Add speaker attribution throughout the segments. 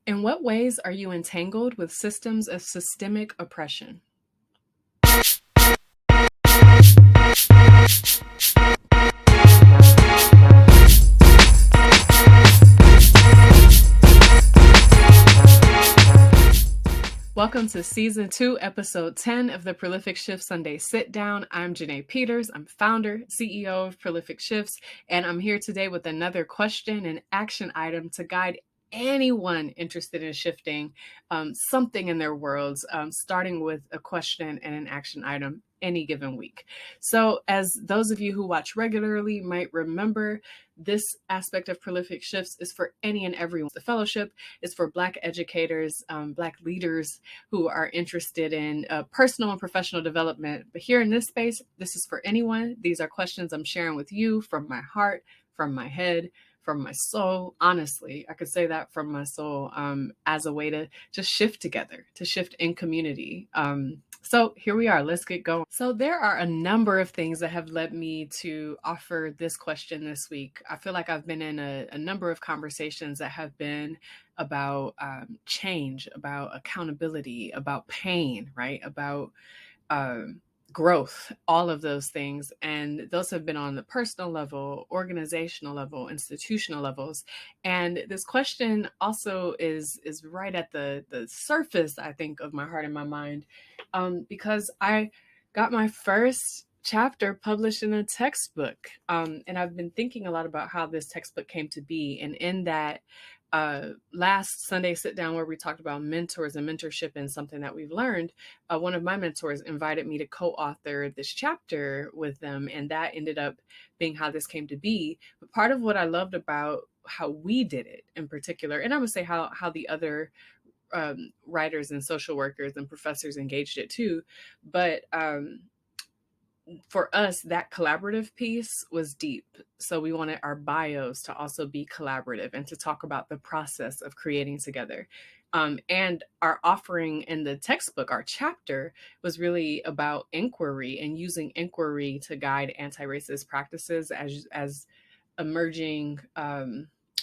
Speaker 1: In what ways are you entangled with systems of systemic oppression? Welcome to Season 2, Episode 10 of the Prolific Shift Sunday Sit-Down. I'm Janae Peters. I'm founder, CEO of Prolific Shifts, and I'm here today with another question and action item to guide anyone interested in shifting something in their worlds, starting with a question and an action item any given week. So as those of you who watch regularly might remember, this aspect of Prolific Shifts is for any and everyone. The fellowship is for Black educators, Black leaders who are interested in personal and professional development. But here in this space, this is for anyone. These are questions I'm sharing with you from my heart, from my head, from my soul. Honestly, I could say that from my soul, as a way to just shift together, to shift in community. So here we are. Let's get going. So there are a number of things that have led me to offer this question this week. I feel like I've been in a number of conversations that have been about change, about accountability, about pain, right? About growth, all of those things. And those have been on the personal level, organizational level, institutional levels. And this question also is right at the surface, I think, of my heart and my mind, because I got my first chapter published in a textbook. And I've been thinking a lot about how this textbook came to be. And in that last Sunday sit down where we talked about mentors and mentorship and something that we've learned, one of my mentors invited me to co-author this chapter with them. And that ended up being how this came to be. But part of what I loved about how we did it in particular, and I would say how the other writers and social workers and professors engaged it too. But for us, that collaborative piece was deep. So we wanted our bios to also be collaborative and to talk about the process of creating together. And our offering in the textbook, our chapter, was really about inquiry and using inquiry to guide anti-racist practices as emerging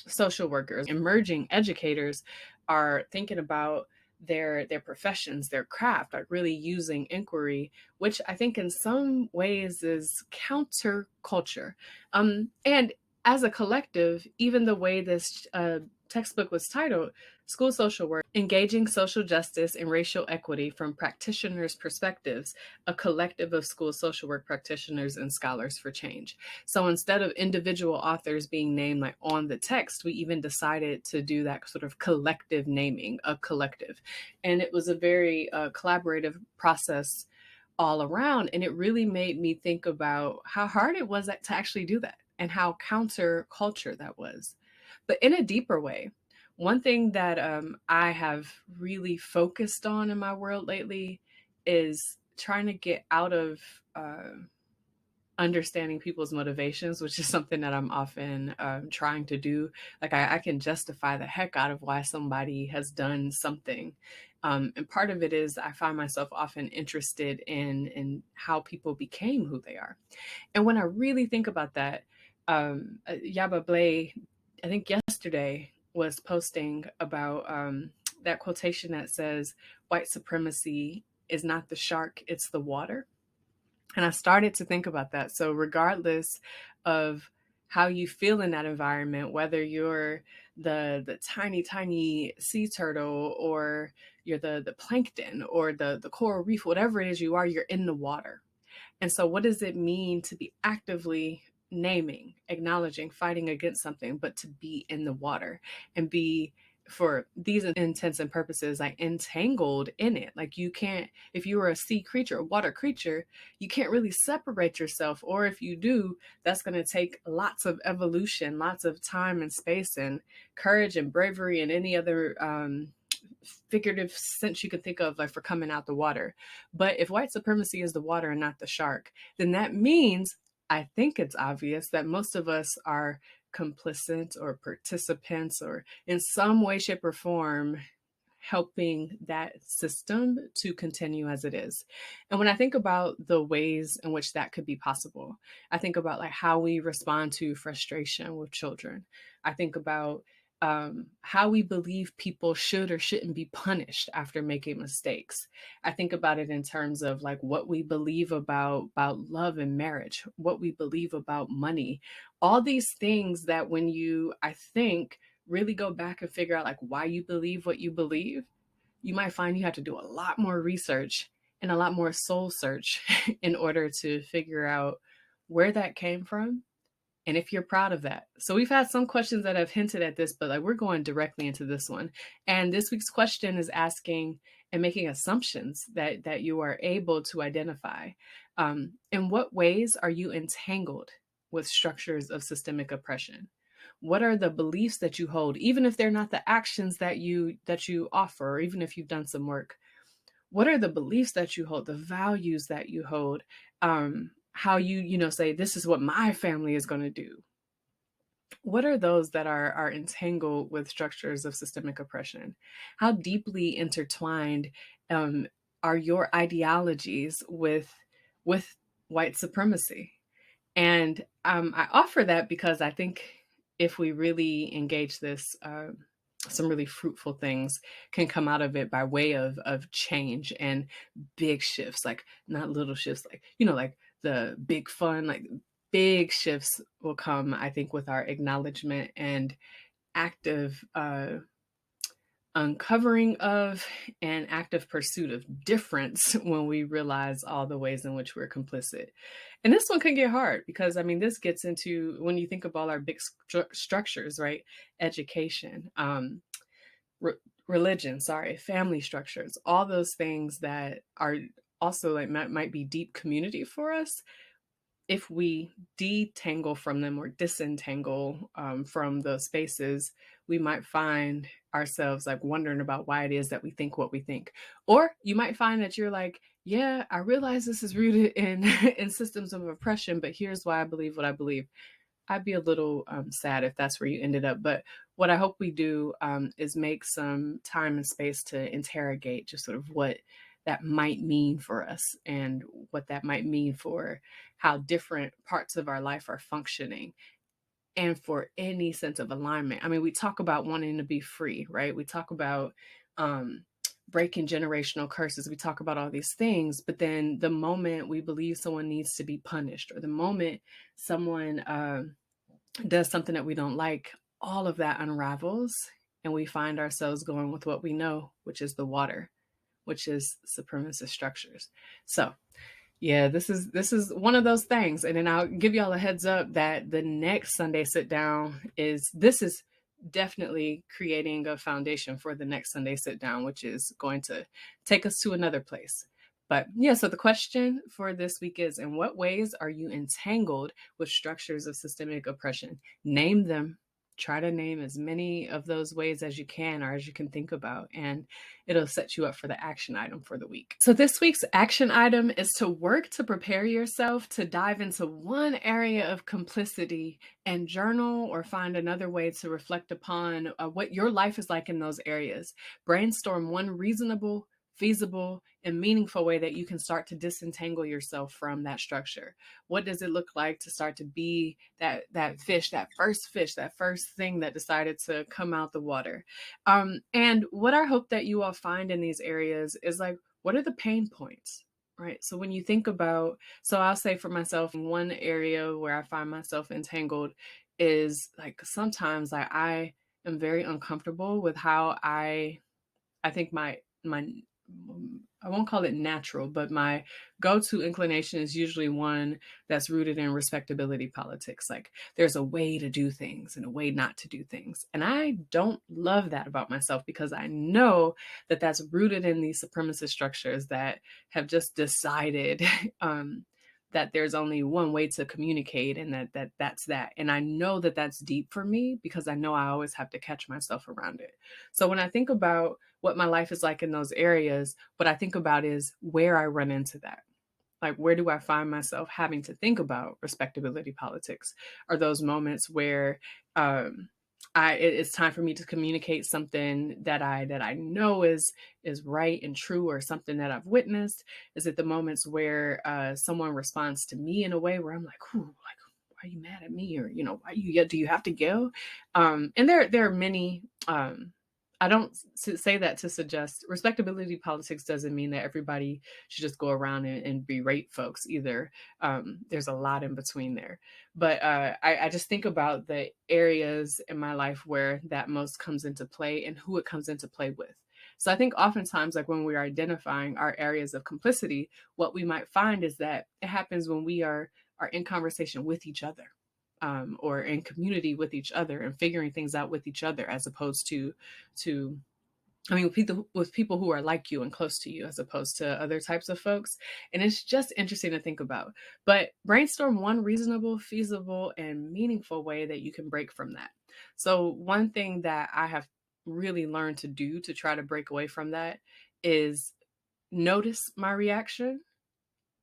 Speaker 1: social workers, emerging educators are thinking about their professions, their craft, are really using inquiry, which I think in some ways is counterculture. And as a collective, even the way this textbook was titled, School Social Work, Engaging Social Justice and Racial Equity from Practitioners' Perspectives, a collective of school social work practitioners and scholars for change. So instead of individual authors being named like on the text, we even decided to do that sort of collective naming, a collective. And it was a very collaborative process all around. And it really made me think about how hard it was to actually do that and how counterculture that was. But in a deeper way, one thing that I have really focused on in my world lately is trying to get out of understanding people's motivations, which is something that I'm often trying to do. Like I can justify the heck out of why somebody has done something. And part of it is I find myself often interested in how people became who they are. And when I really think about that, Yaba Blay, I think yesterday, was posting about that quotation that says, white supremacy is not the shark, it's the water. And I started to think about that. So regardless of how you feel in that environment, whether you're the tiny, tiny sea turtle or you're the plankton or the coral reef, whatever it is you are, you're in the water. And so what does it mean to be actively naming, acknowledging, fighting against something, but to be in the water and be, for these intents and purposes, like entangled in it? Like you can't, if you were a sea creature, a water creature, you can't really separate yourself. Or if you do, that's going to take lots of evolution, lots of time and space and courage and bravery and any other figurative sense you could think of, like for coming out the water. But if white supremacy is the water and not the shark, then that means, I think it's obvious, that most of us are complicit or participants or in some way, shape, or form helping that system to continue as it is. And when I think about the ways in which that could be possible, I think about like how we respond to frustration with children. I think about how we believe people should or shouldn't be punished after making mistakes. I think about it in terms of like what we believe about love and marriage, what we believe about money, all these things that when you, I think, really go back and figure out like why you believe what you believe, you might find you have to do a lot more research and a lot more soul search in order to figure out where that came from and if you're proud of that. So we've had some questions that have hinted at this, but like we're going directly into this one. And this week's question is asking and making assumptions that you are able to identify. In what ways are you entangled with structures of systemic oppression? What are the beliefs that you hold, even if they're not the actions that you offer, or even if you've done some work? What are the beliefs that you hold, the values that you hold? How you say this is what my family is going to do. What are those that are entangled with structures of systemic oppression? How deeply intertwined um, are your ideologies with white supremacy? And I offer that because I think if we really engage this, some really fruitful things can come out of it by way of change and big shifts, like not little shifts, like, like the big fun, like big shifts will come, I think, with our acknowledgement and active uncovering of and active pursuit of difference when we realize all the ways in which we're complicit. And this one can get hard because, I mean, this gets into when you think of all our big structures, right? Education, re- religion, sorry, family structures, all those things that are also like might be deep community for us. If we detangle from them or disentangle from those spaces, we might find ourselves like wondering about why it is that we think what we think. Or you might find that you're like, yeah, I realize this is rooted in in systems of oppression, but here's why I believe what I believe. I'd be a little sad if that's where you ended up. But what I hope we do is make some time and space to interrogate just sort of what that might mean for us and what that might mean for how different parts of our life are functioning and for any sense of alignment. I mean, we talk about wanting to be free, right? We talk about um, breaking generational curses. We talk about all these things, but then the moment we believe someone needs to be punished or the moment someone does something that we don't like, all of that unravels and we find ourselves going with what we know, which is the water, which is supremacist structures. So yeah, this is one of those things. And then I'll give y'all a heads up that the next Sunday sit down is definitely creating a foundation for the next Sunday sit down, which is going to take us to another place. But yeah, so the question for this week is, in what ways are you entangled with structures of systemic oppression? Name them. Try to name as many of those ways as you can or as you can think about, and it'll set you up for the action item for the week. So this week's action item is to work to prepare yourself to dive into one area of complicity and journal or find another way to reflect upon what your life is like in those areas. Brainstorm one reasonable, feasible, and meaningful way that you can start to disentangle yourself from that structure. What does it look like to start to be that fish, that first thing that decided to come out the water? And what I hope that you all find in these areas is like, what are the pain points? Right. So when you think about, so I'll say for myself, one area where I find myself entangled is like sometimes like I am very uncomfortable with how I think my I won't call it natural, but my go-to inclination is usually one that's rooted in respectability politics. Like there's a way to do things and a way not to do things. And I don't love that about myself because I know that that's rooted in these supremacist structures that have just decided that there's only one way to communicate and that's that. And I know that that's deep for me because I know I always have to catch myself around it. So when I think about what my life is like in those areas, what I think about is where I run into that. Like, where do I find myself having to think about respectability politics? Are those moments where it's time for me to communicate something that I know is right and true, or something that I've witnessed? Is it the moments where someone responds to me in a way where I'm like, "Ooh, like are you mad at me? Or, why do you have to go? And there are many, I don't say that to suggest respectability politics doesn't mean that everybody should just go around and berate folks either. There's a lot in between there. But I just think about the areas in my life where that most comes into play and who it comes into play with. So I think oftentimes, like when we're identifying our areas of complicity, what we might find is that it happens when we are in conversation with each other, or in community with each other and figuring things out with each other, as opposed to with people who are like you and close to you, as opposed to other types of folks. And it's just interesting to think about. But brainstorm one reasonable, feasible, and meaningful way that you can break from that. So one thing that I have really learned to do to try to break away from that is notice my reaction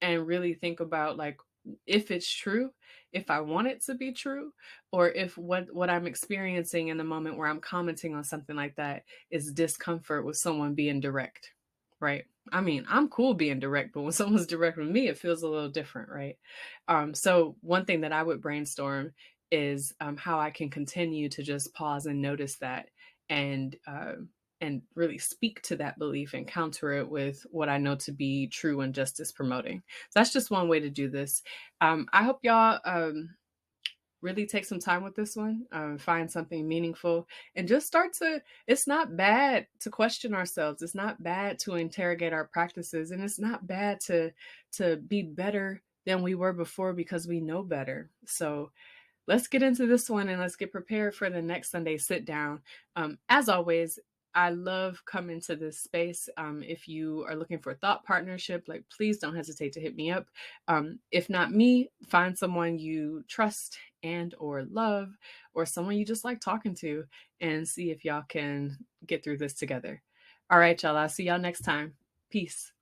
Speaker 1: and really think about, like, if it's true, if I want it to be true, or if what I'm experiencing in the moment where I'm commenting on something like that is discomfort with someone being direct, right? I mean, I'm cool being direct, but when someone's direct with me, it feels a little different, right? So one thing that I would brainstorm is how I can continue to just pause and notice that, and really speak to that belief and counter it with what I know to be true and justice promoting. So that's just one way to do this. I hope y'all really take some time with this one, find something meaningful, and just start to. It's not bad to question ourselves. It's not bad to interrogate our practices, and it's not bad to be better than we were before because we know better. So let's get into this one and let's get prepared for the next Sunday sit down. As always, I love coming to this space. If you are looking for a thought partnership, like, please don't hesitate to hit me up. If not me, find someone you trust and or love, or someone you just like talking to, and see if y'all can get through this together. All right, y'all. I'll see y'all next time. Peace.